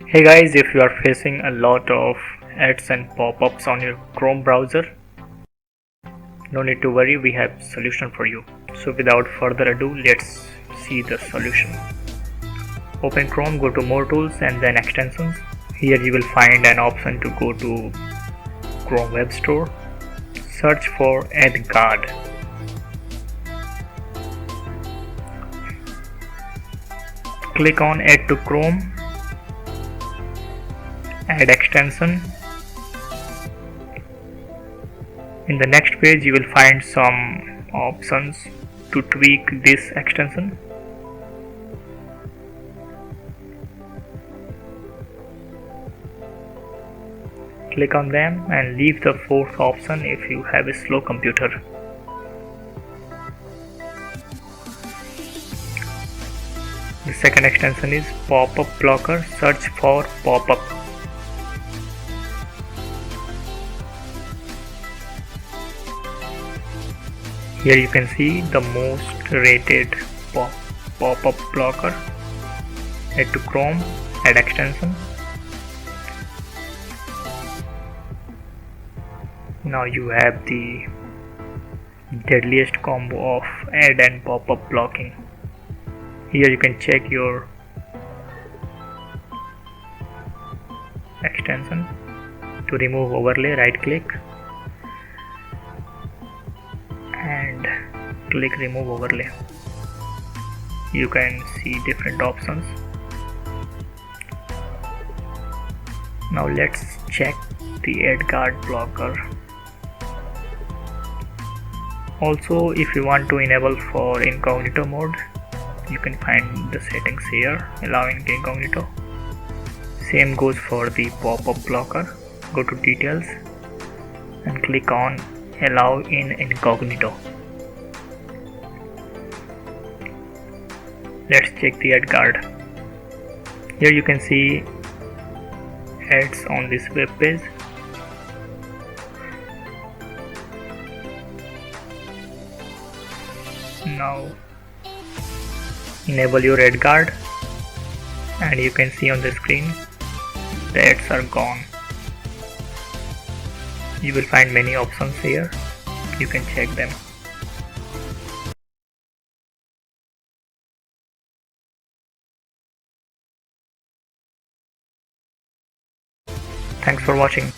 Hey guys, if you are facing a lot of ads and pop-ups on your Chrome browser, no need to worry, we have solution for you. So without further ado, let's see the solution. Open Chrome, go to More Tools and then Extensions. Here you will find an option to go to Chrome Web Store. Search for Adguard. Click on Add to Chrome. Add extension. In the next page you will find some options to tweak this extension. Click on them and leave the fourth option if you have a slow computer. The second extension is Popup Blocker. Search for Popup. Here you can see the most rated Popup Blocker. Head to Chrome, add extension. Now you have the deadliest combo of ad and pop-up blocking. Here you can check your extension. To remove overlay, right click and click remove overlay. You can see different options. Now let's check the Adguard blocker. Also, if you want to enable for incognito mode, you can find the settings here, allowing incognito. Same goes for the pop-up blocker. Go to details and click on allow in incognito. Let's check the Adguard. Here you can see ads on this web page. Now enable your Adguard and you can see on the screen the ads are gone. You will find many options here. You can check them. Thanks for watching.